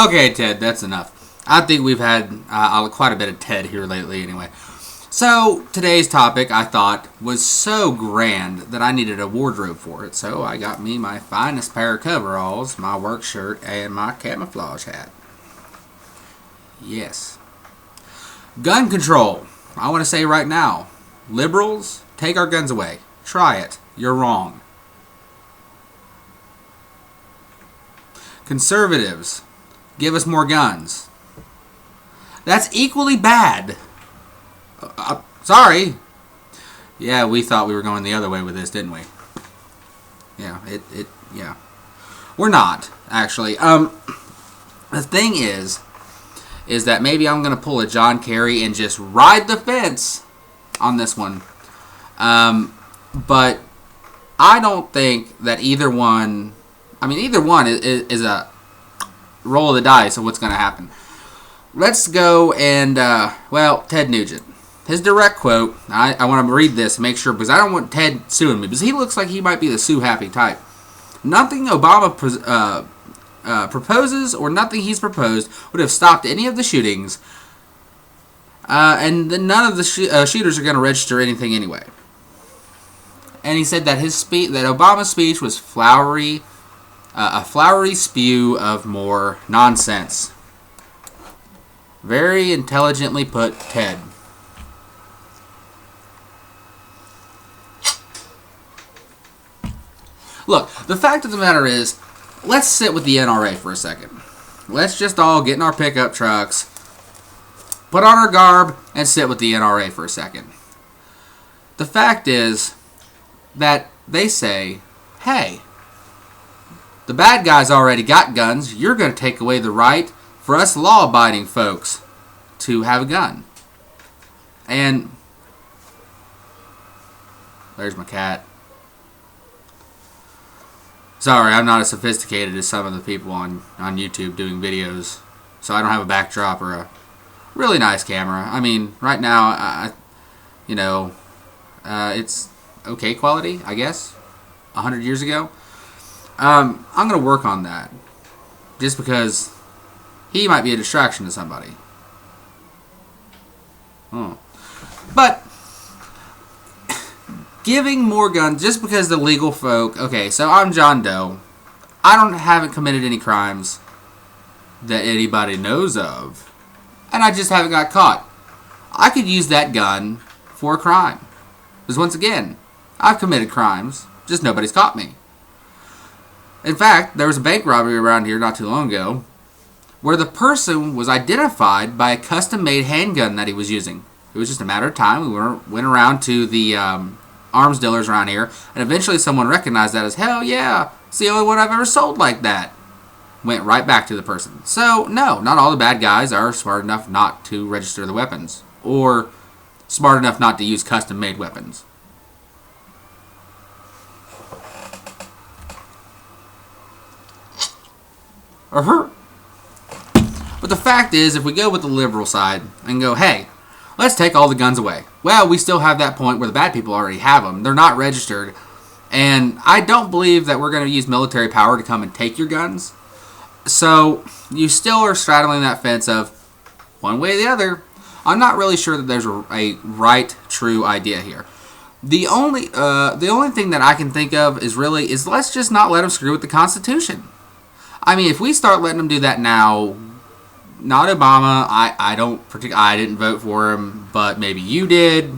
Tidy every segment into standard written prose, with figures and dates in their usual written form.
Okay, Ted, that's enough. I think we've had quite a bit of Ted here lately anyway. So, today's topic, I thought, was so grand that I needed a wardrobe for it. So, I got me my finest pair of coveralls, my work shirt, and my camouflage hat. Yes. Gun control. I want to say right now, liberals, take our guns away. Try it. You're wrong. Conservatives, give us more guns. That's equally bad. Sorry. Yeah, we thought we were going the other way with this, didn't we? Yeah, yeah. We're not, actually. The thing is that maybe I'm going to pull a John Kerry and just ride the fence on this one. But I don't think that either one is a roll of the dice of what's going to happen. Let's go and, Ted Nugent. His direct quote, I want to read this and make sure, because I don't want Ted suing me, because he looks like he might be the sue-happy type. Nothing Obama proposes or nothing he's proposed would have stopped any of the shootings, and none of the shooters are going to register anything anyway. And he said that that Obama's speech was a flowery spew of more nonsense. Very intelligently put, Ted. Look, the fact of the matter is, let's sit with the NRA for a second. Let's just all get in our pickup trucks, put on our garb, and sit with the NRA for a second. The fact is that they say, hey, the bad guys already got guns. You're going to take away the right for us law-abiding folks to have a gun. And there's my cat. Sorry, I'm not as sophisticated as some of the people on YouTube doing videos, so I don't have a backdrop or a really nice camera. I mean, right now, it's okay quality, I guess. 100 years ago. I'm going to work on that, just because he might be a distraction to somebody. But giving more guns just because the legal folk... Okay, so I'm John Doe. I haven't committed any crimes that anybody knows of. And I just haven't got caught. I could use that gun for a crime. Because once again, I've committed crimes, just nobody's caught me. In fact, there was a bank robbery around here not too long ago where the person was identified by a custom-made handgun that he was using. It was just a matter of time. We went around to the arms dealers around here, and eventually someone recognized that as, hell yeah, it's the only one I've ever sold like that. Went right back to the person. So, no, not all the bad guys are smart enough not to register the weapons, or smart enough not to use custom-made weapons. But the fact is, if we go with the liberal side and go, hey, let's take all the guns away. Well, we still have that point where the bad people already have them. They're not registered. And I don't believe that we're going to use military power to come and take your guns. So you still are straddling that fence of one way or the other. I'm not really sure that there's a right, true idea here. The only thing that I can think of is let's just not let them screw with the Constitution. I mean, if we start letting them do that now, not Obama, I didn't vote for him, but maybe you did.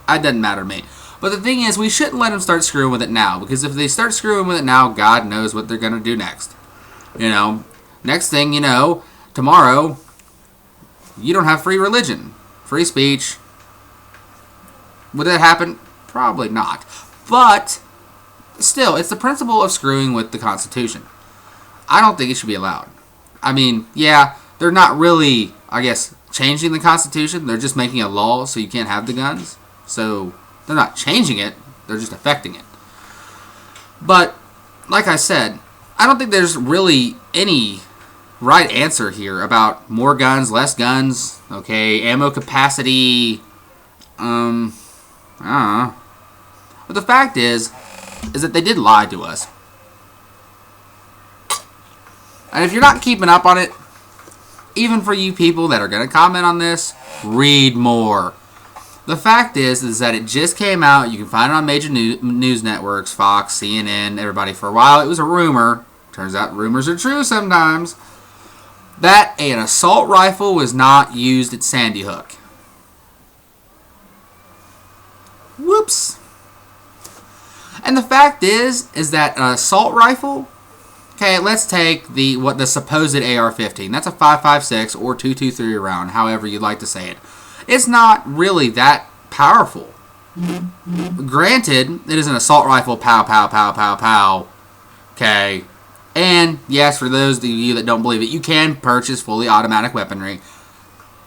It doesn't matter to me. But the thing is, we shouldn't let them start screwing with it now, because if they start screwing with it now, God knows what they're going to do next. Next thing you know, tomorrow, you don't have free religion, free speech. Would that happen? Probably not. But still, it's the principle of screwing with the Constitution. I don't think it should be allowed. I mean, yeah, they're not really, I guess, changing the Constitution. They're just making a law so you can't have the guns. So they're not changing it. They're just affecting it. But, like I said, I don't think there's really any right answer here about more guns, less guns, okay, ammo capacity, I don't know. But the fact is that they did lie to us. And if you're not keeping up on it, even for you people that are going to comment on this, read more. The fact is that it just came out. You can find it on major news networks, Fox, CNN, everybody. For a while, it was a rumor. Turns out rumors are true sometimes. That an assault rifle was not used at Sandy Hook. Whoops. And the fact is that an assault rifle, okay, let's take the supposed AR-15. That's a 5.56 or 2.23 round, however you'd like to say it. It's not really that powerful. Granted, it is an assault rifle, pow, pow, pow, pow, pow. Okay. And, yes, for those of you that don't believe it, you can purchase fully automatic weaponry.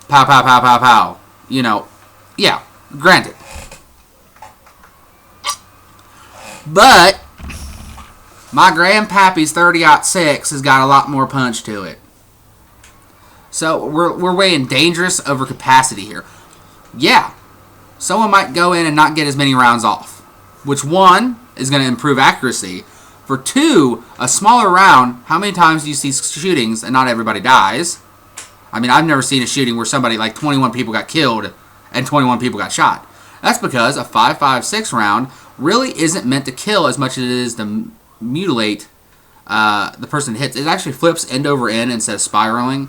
Pow, pow, pow, pow, pow. You know, yeah, granted. But my grandpappy's 30-06 has got a lot more punch to it. So we're weighing dangerous over capacity here. Yeah, someone might go in and not get as many rounds off. Which, one, is going to improve accuracy. For two, a smaller round, how many times do you see shootings and not everybody dies? I mean, I've never seen a shooting where somebody, like 21 people got killed and 21 people got shot. That's because a 5.56 round really isn't meant to kill as much as it is to mutilate the person it hits. It actually flips end over end instead of spiraling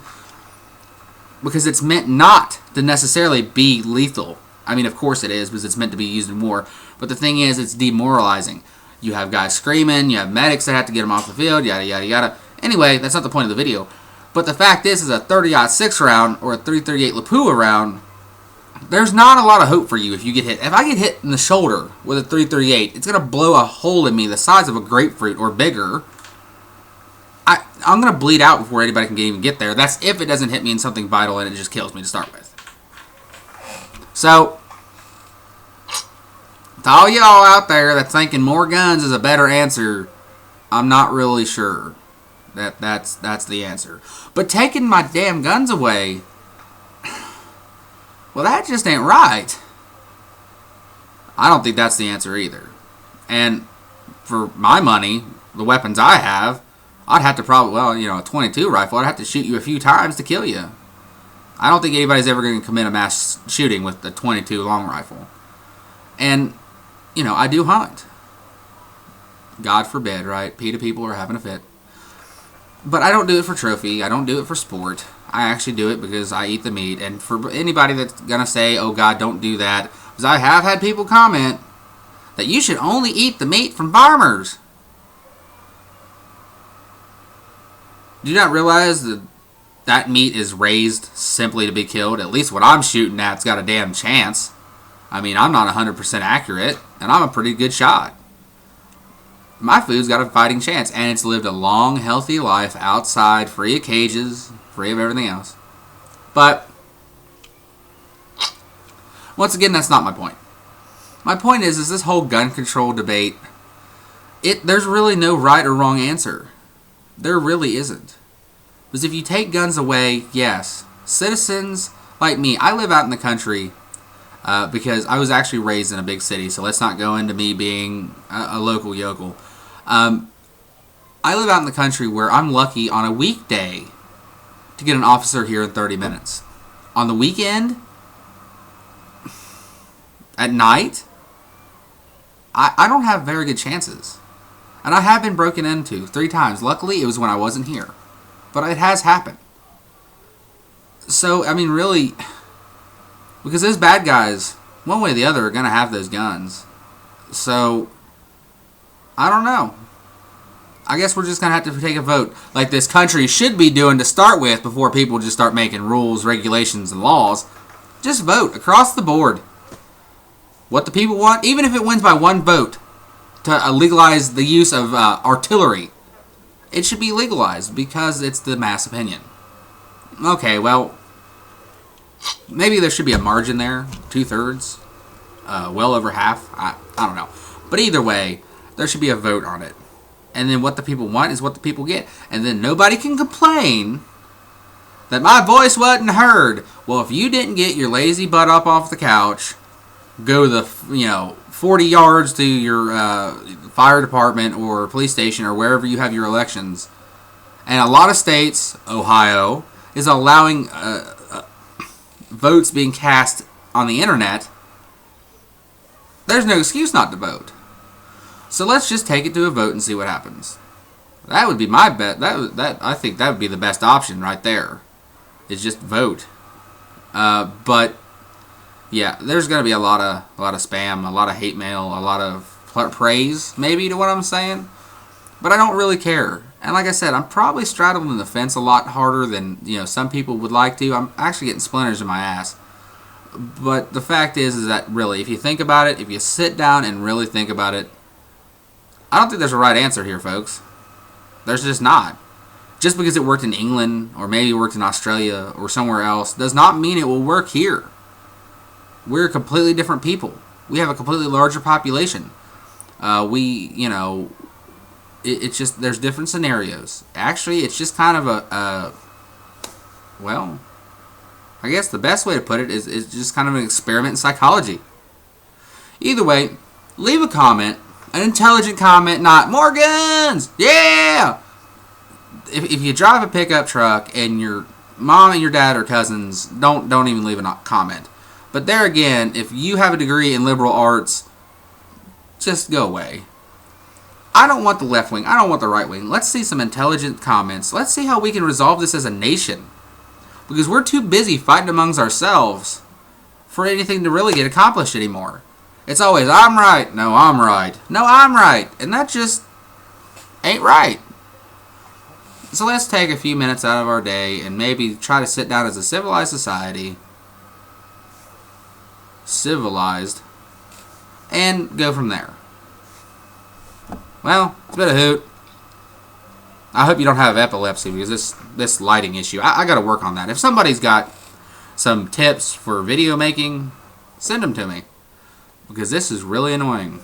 because it's meant not to necessarily be lethal. I mean, of course it is because it's meant to be used in war. But the thing is, it's demoralizing. You have guys screaming, you have medics that have to get them off the field, yada, yada, yada. Anyway, that's not the point of the video. But the fact is a 30-06 round or a 338 Lapua round, there's not a lot of hope for you if you get hit. If I get hit in the shoulder with a 338, it's going to blow a hole in me the size of a grapefruit or bigger. I'm going to bleed out before anybody can even get there. That's if it doesn't hit me in something vital and it just kills me to start with. So, to all y'all out there that's thinking more guns is a better answer, I'm not really sure that's the answer. But taking my damn guns away, well, that just ain't right. I don't think that's the answer either. And for my money, the weapons I have, I'd have to probably, a 22 rifle, I'd have to shoot you a few times to kill you. I don't think anybody's ever going to commit a mass shooting with the 22 long rifle. And I do hunt. God forbid, right? PETA people are having a fit. But I don't do it for trophy. I don't do it for sport. I actually do it because I eat the meat. And for anybody that's going to say, oh God, don't do that, because I have had people comment that you should only eat the meat from farmers. Do you not realize that meat is raised simply to be killed? At least what I'm shooting at's got a damn chance. I mean, I'm not 100% accurate, and I'm a pretty good shot. My food's got a fighting chance, and it's lived a long, healthy life outside, free of cages, free of everything else. But, once again, that's not my point. My point is this whole gun control debate, there's really no right or wrong answer. There really isn't. Because if you take guns away, yes, citizens like me, I live out in the country, because I was actually raised in a big city, so let's not go into me being a local yokel. I live out in the country where I'm lucky on a weekday to get an officer here in 30 minutes. On the weekend, at night, I don't have very good chances. And I have been broken into 3 times. Luckily, it was when I wasn't here. But it has happened. So, I mean, really, because those bad guys, one way or the other, are going to have those guns. So, I don't know. I guess we're just going to have to take a vote like this country should be doing to start with before people just start making rules, regulations, and laws. Just vote across the board. What the people want, even if it wins by 1 vote, to legalize the use of artillery. It should be legalized because it's the mass opinion. Okay, well, maybe there should be a margin there, 2/3, well over half. I don't know. But either way, there should be a vote on it. And then what the people want is what the people get. And then nobody can complain that my voice wasn't heard. Well, if you didn't get your lazy butt up off the couch, go the 40 yards to your fire department or police station or wherever you have your elections. And a lot of states, Ohio, is allowing votes being cast on the internet, there's no excuse not to vote. So let's just take it to a vote and see what happens. That would be my bet. I think that would be the best option right there. Is just vote. But yeah, there's gonna be a lot of spam, a lot of hate mail, a lot of praise maybe to what I'm saying. But I don't really care. And like I said, I'm probably straddling the fence a lot harder than some people would like to. I'm actually getting splinters in my ass. But the fact is that really, if you think about it, if you sit down and really think about it, I don't think there's a right answer here, folks. There's just not. Just because it worked in England or maybe it worked in Australia or somewhere else does not mean it will work here. We're completely different people. We have a completely larger population. It's just, there's different scenarios. Actually, it's just kind of well, I guess the best way to put it is just kind of an experiment in psychology. Either way, leave a comment. An intelligent comment, not more guns! Yeah! If you drive a pickup truck and your mom and your dad are cousins, don't even leave a comment. But there again, if you have a degree in liberal arts, just go away. I don't want the left wing. I don't want the right wing. Let's see some intelligent comments. Let's see how we can resolve this as a nation. Because we're too busy fighting amongst ourselves for anything to really get accomplished anymore. It's always, I'm right. No, I'm right. No, I'm right. And that just ain't right. So let's take a few minutes out of our day and maybe try to sit down as a civilized society. Civilized. And go from there. Well, it's been a hoot. I hope you don't have epilepsy because this lighting issue, I got to work on that. If somebody's got some tips for video making, send them to me. Because this is really annoying.